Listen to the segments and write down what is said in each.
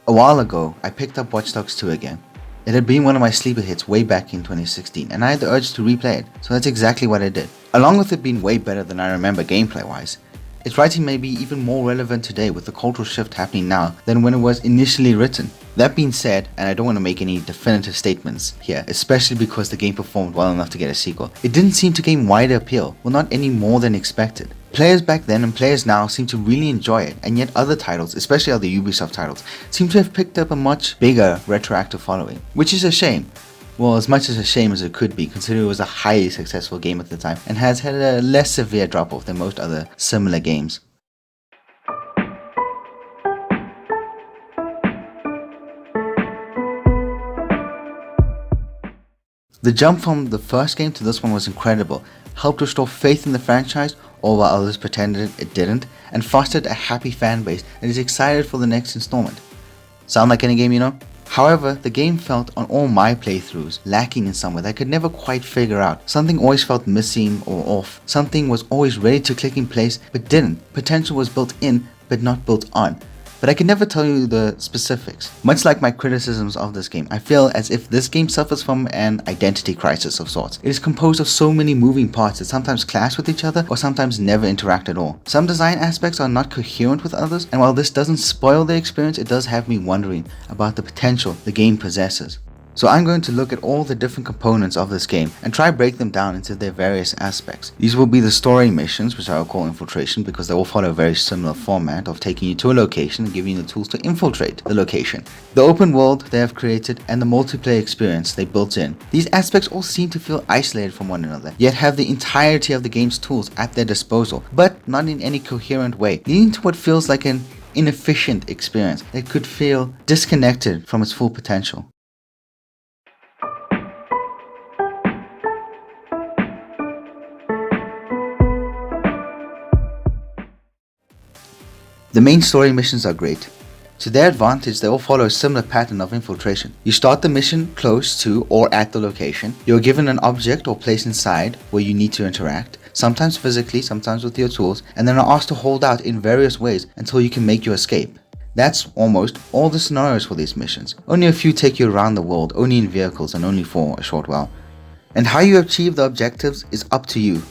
A while ago, I picked up Watch Dogs 2 again. It had been one of my sleeper hits way back in 2016, and I had the urge to replay it, so that's exactly what I did. Along with it being way better than I remember gameplay-wise, its writing may be even more relevant today with the cultural shift happening now than when it was initially written. That being said, and I don't want to make any definitive statements here, especially because the game performed well enough to get a sequel, it didn't seem to gain wider appeal, well not any more than expected. Players back then and players now seem to really enjoy it, and yet other titles, especially other Ubisoft titles, seem to have picked up a much bigger retroactive following, which is a shame. Well, as much as a shame as it could be, considering it was a highly successful game at the time and has had a less severe drop-off than most other similar games. The jump from the first game to this one was incredible, helped restore faith in the franchise, all while others pretended it didn't, and fostered a happy fanbase that is excited for the next installment. Sound like any game you know? However, the game felt on all my playthroughs lacking in some way that I could never quite figure out. Something always felt missing or off. Something was always ready to click in place but didn't. Potential was built in but not built on. But I can never tell you the specifics. Much like my criticisms of this game, I feel as if this game suffers from an identity crisis of sorts. It is composed of so many moving parts that sometimes clash with each other or sometimes never interact at all. Some design aspects are not coherent with others, and while this doesn't spoil the experience, it does have me wondering about the potential the game possesses. So I'm going to look at all the different components of this game and try break them down into their various aspects. These will be the story missions, which I will call Infiltration because they all follow a very similar format of taking you to a location and giving you the tools to infiltrate the location. The open world they have created and the multiplayer experience they built in. These aspects all seem to feel isolated from one another, yet have the entirety of the game's tools at their disposal, but not in any coherent way, leading to what feels like an inefficient experience that could feel disconnected from its full potential. The main story missions are great. To their advantage, they all follow a similar pattern of infiltration. You start the mission close to or at the location. You're given an object or place inside where you need to interact, sometimes physically, sometimes with your tools, and then are asked to hold out in various ways until you can make your escape. That's almost all the scenarios for these missions. Only a few take you around the world, only in vehicles and only for a short while. And how you achieve the objectives is up to you.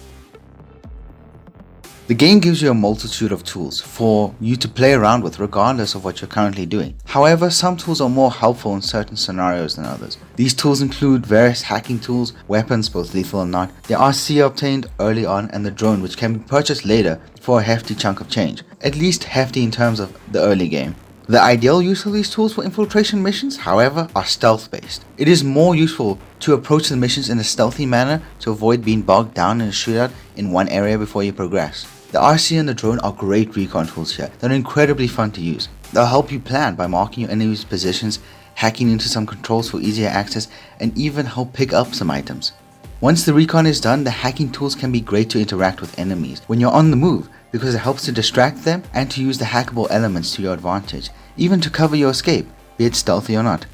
The game gives you a multitude of tools for you to play around with regardless of what you're currently doing. However, some tools are more helpful in certain scenarios than others. These tools include various hacking tools, weapons both lethal and not, the RC obtained early on, and the drone, which can be purchased later for a hefty chunk of change. At least hefty in terms of the early game. The ideal use of these tools for infiltration missions, however, are stealth based. It is more useful to approach the missions in a stealthy manner to avoid being bogged down in a shootout in one area before you progress. The RC and the drone are great recon tools here that are incredibly fun to use. They'll help you plan by marking your enemy's positions, hacking into some controls for easier access, and even help pick up some items. Once the recon is done, the hacking tools can be great to interact with enemies when you're on the move because it helps to distract them and to use the hackable elements to your advantage, even to cover your escape, be it stealthy or not.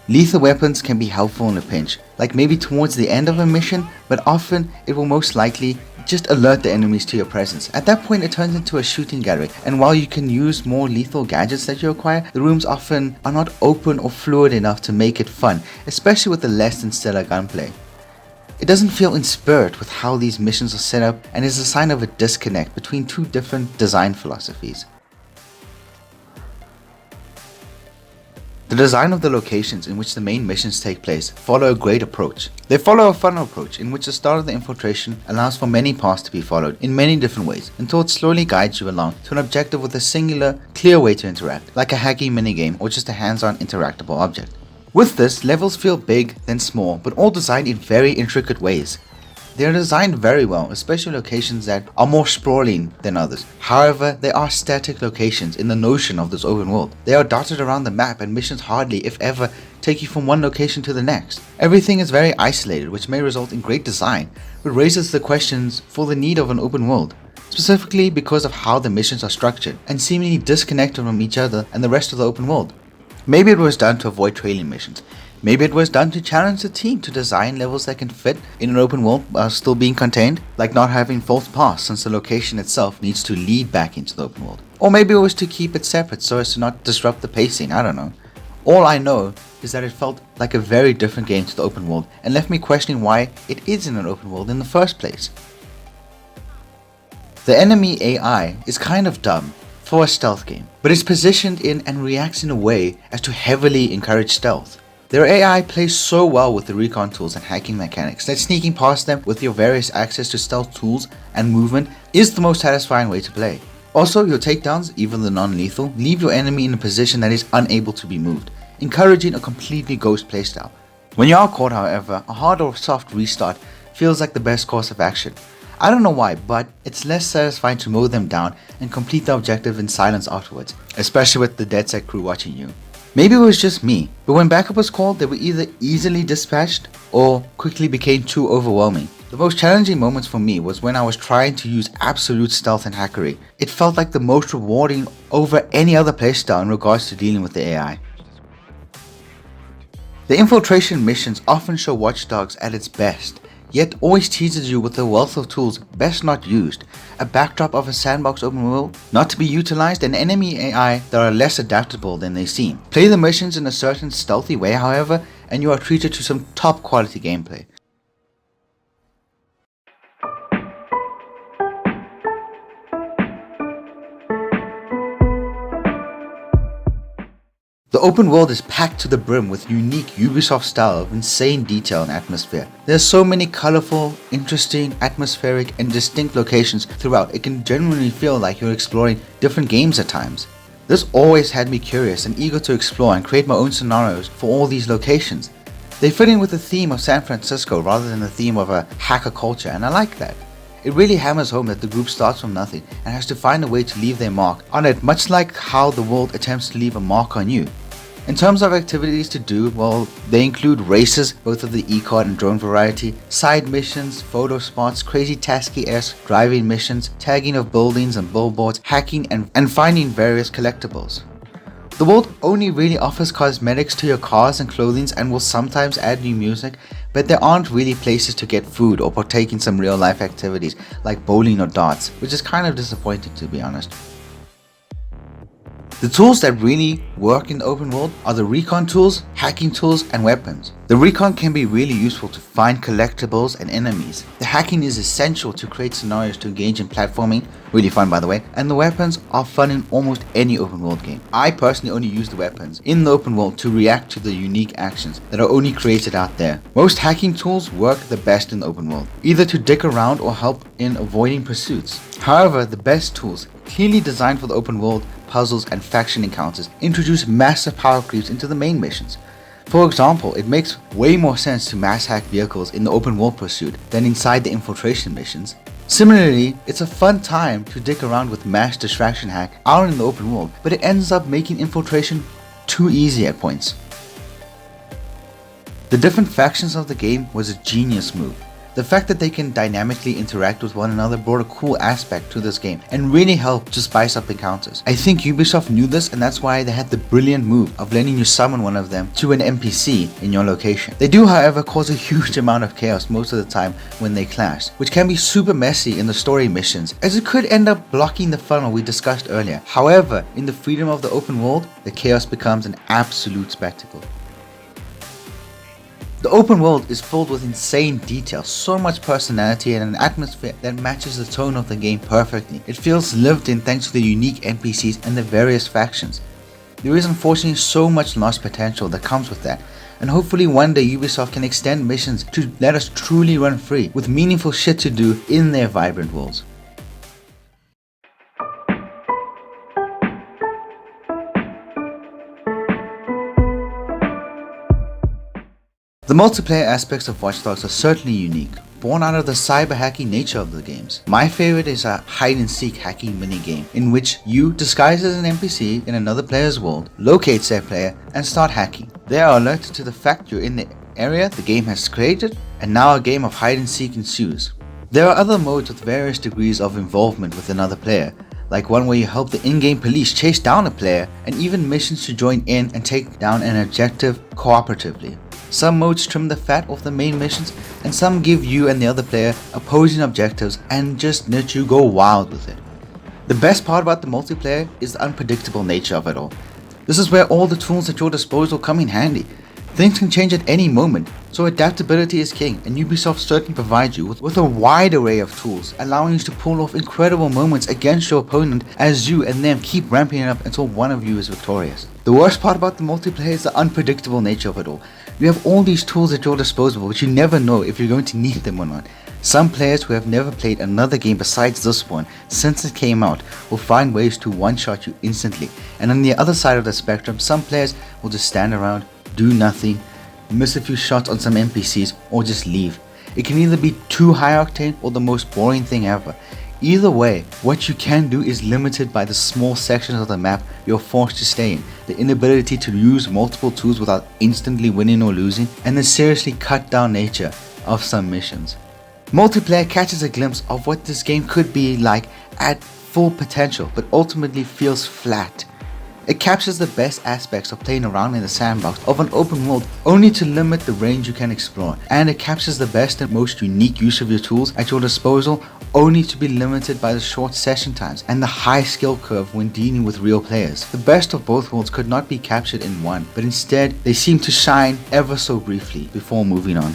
Lethal weapons can be helpful in a pinch, like maybe towards the end of a mission, but often it will most likely just alert the enemies to your presence. At that point it turns into a shooting gallery, and while you can use more lethal gadgets that you acquire, the rooms often are not open or fluid enough to make it fun, especially with the less than stellar gunplay. It doesn't feel in spirit with how these missions are set up and is a sign of a disconnect between two different design philosophies. The design of the locations in which the main missions take place follow a great approach. They follow a funnel approach in which the start of the infiltration allows for many paths to be followed in many different ways until it slowly guides you along to an objective with a singular, clear way to interact, like a hacky minigame or just a hands-on interactable object. With this, levels feel big, then small, but all designed in very intricate ways. They are designed very well, especially locations that are more sprawling than others. However, they are static locations in the notion of this open world. They are dotted around the map and missions hardly, if ever, take you from one location to the next. Everything is very isolated, which may result in great design, but raises the questions for the need of an open world. Specifically because of how the missions are structured and seemingly disconnected from each other and the rest of the open world. Maybe it was done to avoid trailing missions. Maybe it was done to challenge the team to design levels that can fit in an open world while still being contained, like not having false paths since the location itself needs to lead back into the open world. Or maybe it was to keep it separate so as to not disrupt the pacing, I don't know. All I know is that it felt like a very different game to the open world and left me questioning why it is in an open world in the first place. The enemy AI is kind of dumb for a stealth game, but it's positioned in and reacts in a way as to heavily encourage stealth. Their AI plays so well with the recon tools and hacking mechanics that sneaking past them with your various access to stealth tools and movement is the most satisfying way to play. Also, your takedowns, even the non-lethal, leave your enemy in a position that is unable to be moved, encouraging a completely ghost playstyle. When you are caught, however, a hard or soft restart feels like the best course of action. I don't know why, but it's less satisfying to mow them down and complete the objective in silence afterwards, especially with the dead set crew watching you. Maybe it was just me, but when backup was called, they were either easily dispatched or quickly became too overwhelming. The most challenging moments for me was when I was trying to use absolute stealth and hackery. It felt like the most rewarding over any other playstyle in regards to dealing with the AI. The infiltration missions often show Watch Dogs at its best, yet always teases you with a wealth of tools best not used, a backdrop of a sandbox open world not to be utilized, and enemy AI that are less adaptable than they seem. Play the missions in a certain stealthy way, however, and you are treated to some top quality gameplay. The open world is packed to the brim with unique Ubisoft style of insane detail and atmosphere. There's so many colorful, interesting, atmospheric and distinct locations throughout, it can genuinely feel like you're exploring different games at times. This always had me curious and eager to explore and create my own scenarios for all these locations. They fit in with the theme of San Francisco rather than the theme of a hacker culture, and I like that. It really hammers home that the group starts from nothing and has to find a way to leave their mark on it, much like how the world attempts to leave a mark on you. In terms of activities to do, well, they include races, both of the e-card and drone variety, side missions, photo spots, crazy tasky-esque driving missions, tagging of buildings and billboards, hacking and finding various collectibles. The world only really offers cosmetics to your cars and clothing and will sometimes add new music, but there aren't really places to get food or partake in some real life activities like bowling or darts, which is kind of disappointing to be honest. The tools that really work in the open world are the recon tools, hacking tools, and weapons. The recon can be really useful to find collectibles and enemies. The hacking is essential to create scenarios to engage in platforming, really fun by the way, and the weapons are fun in almost any open world game. I personally only use the weapons in the open world to react to the unique actions that are only created out there. Most hacking tools work the best in the open world, either to dick around or help in avoiding pursuits. However, the best tools, clearly designed for the open world, puzzles and faction encounters, introduce massive power creeps into the main missions. For example, it makes way more sense to mass hack vehicles in the open world pursuit than inside the infiltration missions. Similarly, it's a fun time to dick around with mass distraction hack out in the open world, but it ends up making infiltration too easy at points. The different factions of the game was a genius move. The fact that they can dynamically interact with one another brought a cool aspect to this game and really helped to spice up encounters. I think Ubisoft knew this, and that's why they had the brilliant move of letting you summon one of them to an NPC in your location. They do, however, cause a huge amount of chaos most of the time when they clash, which can be super messy in the story missions, as it could end up blocking the funnel we discussed earlier. However, in the freedom of the open world, the chaos becomes an absolute spectacle. The open world is filled with insane detail, so much personality and an atmosphere that matches the tone of the game perfectly. It feels lived in thanks to the unique NPCs and the various factions. There is unfortunately so much lost potential that comes with that, and hopefully one day Ubisoft can extend missions to let us truly run free with meaningful shit to do in their vibrant worlds. The multiplayer aspects of Watch Dogs are certainly unique, born out of the cyber hacking nature of the games. My favorite is a hide and seek hacking minigame in which you, disguised as an NPC in another player's world, locate said player and start hacking. They are alerted to the fact you're in the area the game has created, and now a game of hide and seek ensues. There are other modes with various degrees of involvement with another player, like one where you help the in-game police chase down a player, and even missions to join in and take down an objective cooperatively. Some modes trim the fat off the main missions, and some give you and the other player opposing objectives and just let you go wild with it. The best part about the multiplayer is the unpredictable nature of it all. This is where all the tools at your disposal come in handy. Things can change at any moment, so adaptability is king, and Ubisoft certainly provides you with a wide array of tools, allowing you to pull off incredible moments against your opponent as you and them keep ramping it up until one of you is victorious. The worst part about the multiplayer is the unpredictable nature of it all. You have all these tools at your disposal, but you never know if you're going to need them or not. Some players who have never played another game besides this one since it came out will find ways to one-shot you instantly, and on the other side of the spectrum, some players will just stand around, do nothing, miss a few shots on some NPCs, or just leave. It can either be too high octane or the most boring thing ever. Either way, what you can do is limited by the small sections of the map you're forced to stay in, the inability to use multiple tools without instantly winning or losing, and the seriously cut down nature of some missions. Multiplayer catches a glimpse of what this game could be like at full potential, but ultimately feels flat. It captures the best aspects of playing around in the sandbox of an open world only to limit the range you can explore, and it captures the best and most unique use of your tools at your disposal only to be limited by the short session times and the high skill curve when dealing with real players. The best of both worlds could not be captured in one, but instead they seem to shine ever so briefly before moving on.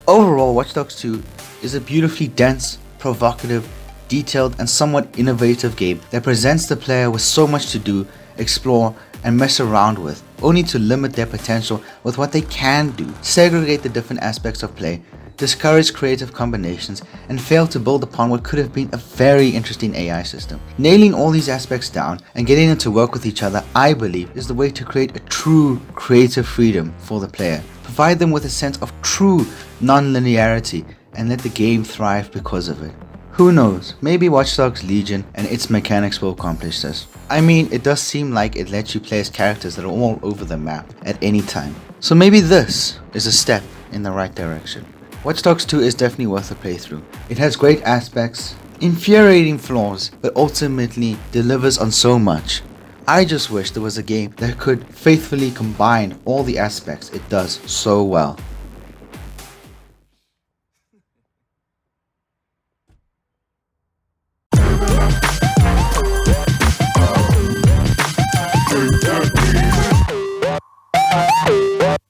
Overall, Watch Dogs 2 is a beautifully dense, provocative, detailed, and somewhat innovative game that presents the player with so much to do, explore, and mess around with, only to limit their potential with what they can do, segregate the different aspects of play, discourage creative combinations, and fail to build upon what could have been a very interesting AI system. Nailing all these aspects down and getting them to work with each other, I believe, is the way to create a true creative freedom for the player. Provide them with a sense of true non-linearity and let the game thrive because of it. Who knows, maybe Watch Dogs Legion and its mechanics will accomplish this. I mean, it does seem like it lets you play as characters that are all over the map at any time. So maybe this is a step in the right direction. Watch Dogs 2 is definitely worth a playthrough. It has great aspects, infuriating flaws, but ultimately delivers on so much. I just wish there was a game that could faithfully combine all the aspects it does so well.